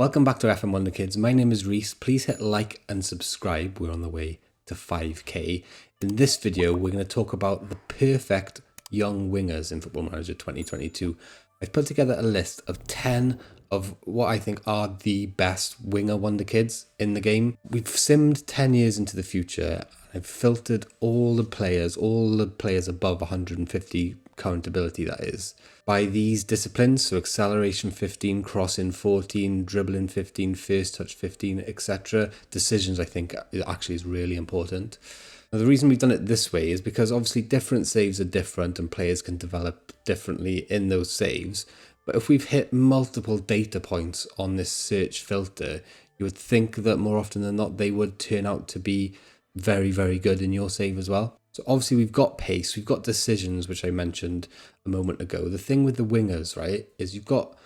Welcome back to FM Wonderkids. My name is Rhys. Please hit like and subscribe. We're on the way to 5k. In this video, we're going to talk about the perfect young wingers in Football Manager 2022. I've put together a list of 10 of what I think are the best winger wonderkids in the game. We've simmed 10 years into the future. I've filtered all the players above 150 current ability, that is, by these disciplines. So acceleration 15, crossing 14, dribbling 15, first touch 15, etc. Decisions, I think, actually is really important. Now, the reason we've done it this way is because obviously different saves are different and players can develop differently in those saves. But if we've hit multiple data points on this search filter, you would think that more often than not, they would turn out to be very, very good in your save as well. So obviously we've got pace, we've got decisions, which I mentioned a moment ago. The thing with the wingers, right, is you've got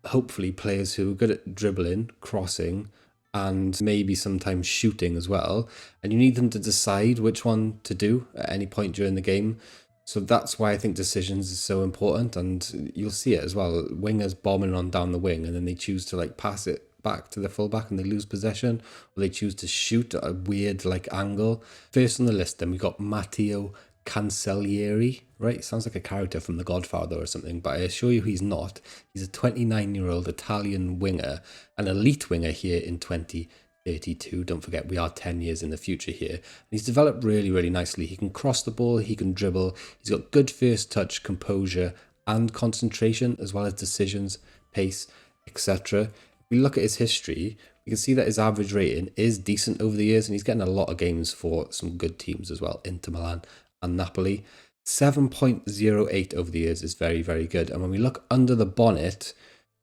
hopefully players who are good at dribbling, crossing, and maybe sometimes shooting as well. And you need them to decide which one to do at any point during the game. So that's why I think decisions is so important. And you'll see it as well. Wingers bombing on down the wing and then they choose to pass it back to the fullback and they lose possession, or they choose to shoot at a weird angle. First on the list, then we got Mateo Cancellieri, right? Sounds like a character from The Godfather or something, but I assure you he's not. He's a 29-year-old Italian winger, an elite winger here in 2032. Don't forget, we are 10 years in the future here. And he's developed really, really nicely. He can cross the ball, he can dribble, he's got good first touch, composure, and concentration, as well as decisions, pace, etc. We look at his history, we can see that his average rating is decent over the years, and he's getting a lot of games for some good teams as well, Inter Milan and Napoli. 7.08 over the years is very, very good. And when we look under the bonnet,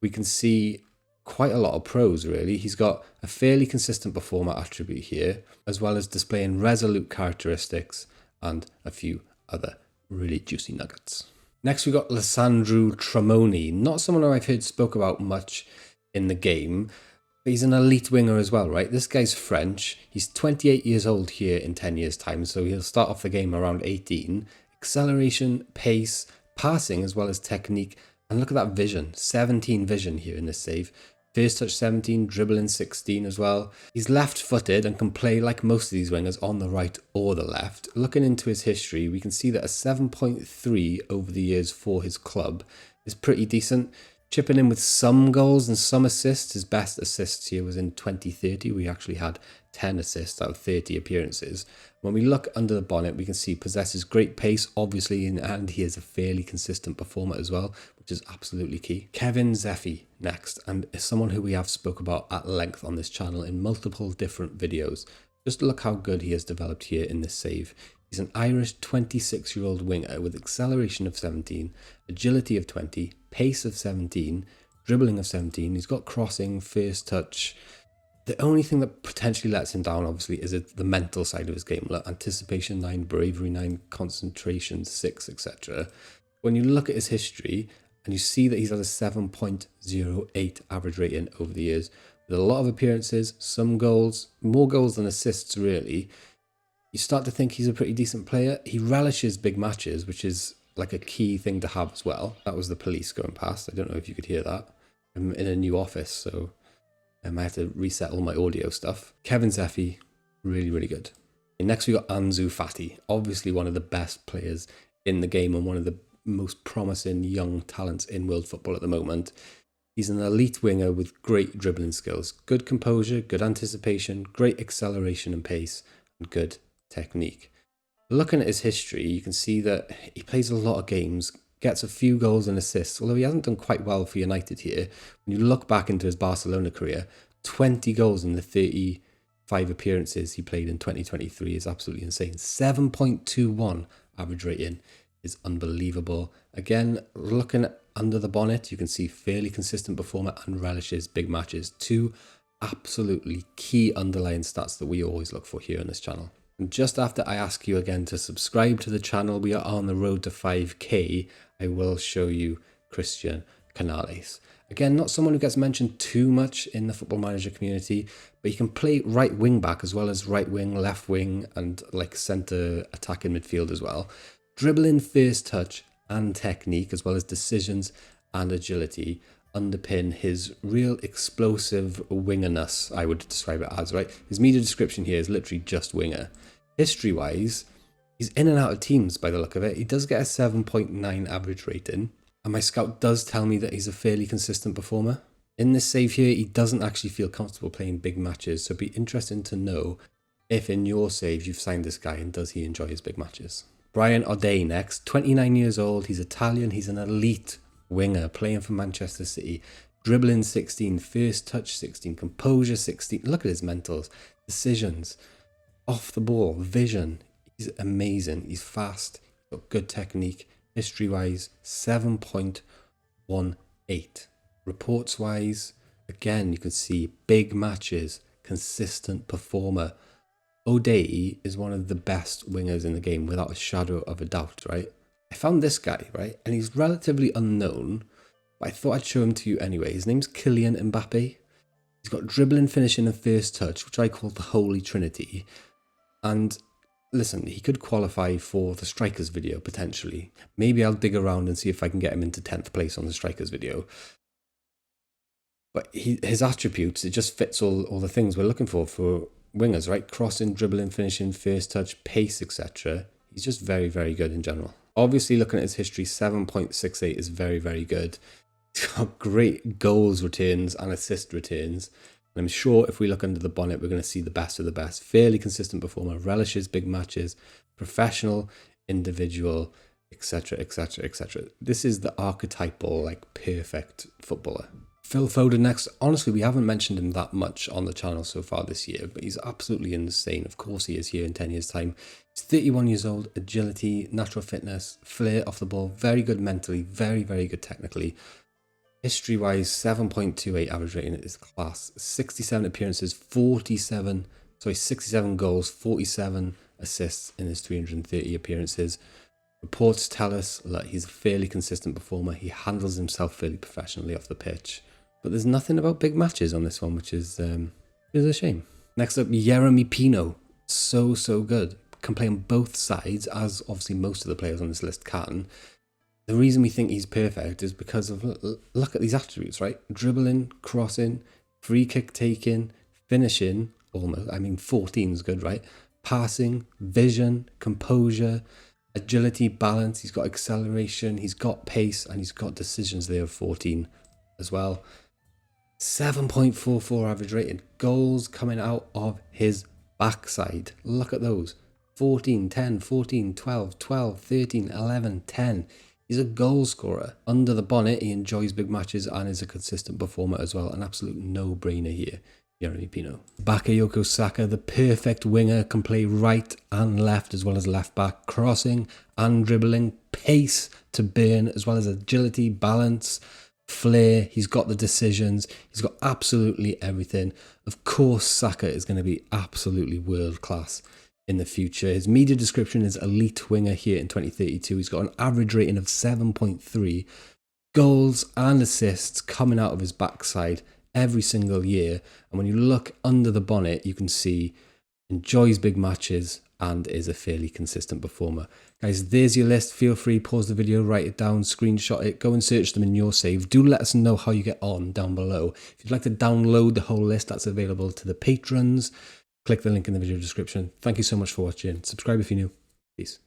we can see quite a lot of pros, really. He's got a fairly consistent performer attribute here, as well as displaying resolute characteristics and a few other really juicy nuggets. Next, we got Lisandro Tremoni, not someone who I've heard spoke about much in the game, but he's an elite winger as well, right? This guy's French. He's 28 years old here in 10 years time, so he'll start off the game around 18. Acceleration, pace, passing, as well as technique, and look at that vision, 17 vision here in this save. First touch 17, dribbling 16 as well. He's left-footed and can play like most of these wingers on the right or the left. Looking into his history, we can see that a 7.3 over the years for his club is pretty decent. Chipping in with some goals and some assists. His best assists here was in 2030. We actually had 10 assists out of 30 appearances. When we look under the bonnet, we can see possesses great pace, obviously, and he is a fairly consistent performer as well, which is absolutely key. Zafi next, and is someone who we have spoke about at length on this channel in multiple different videos. Just look how good he has developed here in this save. He's an Irish 26-year-old winger with acceleration of 17, agility of 20, pace of 17, dribbling of 17. He's got crossing, first touch. The only thing that potentially lets him down, obviously, is the mental side of his game. Like anticipation 9, bravery 9, concentration 6, etc. When you look at his history and you see that he's had a 7.08 average rating over the years, with a lot of appearances, some goals, more goals than assists really, you start to think he's a pretty decent player. He relishes big matches, which is like a key thing to have as well. That was the police going past. I don't know if you could hear that. I'm in a new office, so I might have to reset all my audio stuff. Zafi, really, really good. And next we got Ansu Fati, obviously one of the best players in the game and one of the most promising young talents in world football at the moment. He's an elite winger with great dribbling skills, good composure, good anticipation, great acceleration and pace, and good technique. Looking at his history, you can see that he plays a lot of games, gets a few goals and assists, although he hasn't done quite well for United here. When you look back into his Barcelona career, 20 goals in the 35 appearances he played in 2023 is absolutely insane. 7.21 average rating is unbelievable. Again, looking under the bonnet, you can see fairly consistent performer and relishes big matches. Two absolutely key underlying stats that we always look for here on this channel. And just after I ask you again to subscribe to the channel, we are on the road to 5k, I will show you Christian Canales. Again, not someone who gets mentioned too much in the Football Manager community, but he can play right wing back as well as right wing, left wing, and centre attacking midfield as well. Dribbling, first touch, and technique, as well as decisions and agility underpin his real explosive wingerness, I would describe it as, right? His media description here is literally just winger. History-wise, he's in and out of teams by the look of it. He does get a 7.9 average rating, and my scout does tell me that he's a fairly consistent performer. In this save here, he doesn't actually feel comfortable playing big matches, so it'd be interesting to know if in your saves you've signed this guy and does he enjoy his big matches. Brian O'Day next, 29 years old, he's Italian, he's an elite winger playing for Manchester City, dribbling 16, first touch 16, composure 16, look at his mentals, decisions, off the ball, vision, he's amazing, he's fast, he's got good technique, history-wise 7.18. Reports-wise, again you can see big matches, consistent performer. O'Day is one of the best wingers in the game without a shadow of a doubt, right? I found this guy, right? And he's relatively unknown, but I thought I'd show him to you anyway. His name's Killian Mbappe. He's got dribbling, finishing and first touch, which I call the Holy Trinity. And listen, he could qualify for the strikers video, potentially. Maybe I'll dig around and see if I can get him into 10th place on the strikers video. But his attributes, it just fits all the things we're looking for wingers, right? Crossing, dribbling, finishing, first touch, pace, etc. He's just very, very good in general. Obviously, looking at his history, 7.68 is very, very good. He's got great goals returns and assist returns. And I'm sure if we look under the bonnet, we're going to see the best of the best. Fairly consistent performer, relishes big matches, professional, individual, etc., etc., etc. This is the archetypal, like, perfect footballer. Phil Foden next. Honestly, we haven't mentioned him that much on the channel so far this year, but he's absolutely insane. Of course he is here in 10 years' time. He's 31 years old, agility, natural fitness, flair off the ball, very good mentally, very, very good technically. History-wise, 7.28 average rating is class. 67 appearances, 67 goals, 47 assists in his 330 appearances. Reports tell us that he's a fairly consistent performer. He handles himself fairly professionally off the pitch. But there's nothing about big matches on this one, which is a shame. Next up, Yeremy Pino. So good. Can play on both sides, as obviously most of the players on this list can. The reason we think he's perfect is because of, look at these attributes, right? Dribbling, crossing, free kick taking, finishing, almost. I mean, 14 is good, right? Passing, vision, composure, agility, balance. He's got acceleration, he's got pace, and he's got decisions there of 14 as well. 7.44 average rating. Goals coming out of his backside. Look at those. 14, 10, 14, 12, 12, 13, 11, 10. He's a goal scorer. Under the bonnet, he enjoys big matches and is a consistent performer as well. An absolute no-brainer here, Yeremy Pino. Bakayoko Saka, the perfect winger, can play right and left as well as left back, crossing and dribbling, pace to burn as well as agility, balance, flair. He's got the decisions. He's got absolutely everything. Of course, Saka is going to be absolutely world class in the future. His media description is elite winger here in 2032. He's got an average rating of 7.3, goals and assists coming out of his backside every single year. And when you look under the bonnet, you can see enjoys big matches and is a fairly consistent performer. Guys, there's your list. Feel free, pause the video, write it down, screenshot it, go and search them in your save. Do let us know how you get on down below. If you'd like to download the whole list, that's available to the patrons. Click the link in the video description. Thank you so much for watching. Subscribe if you're new. Peace.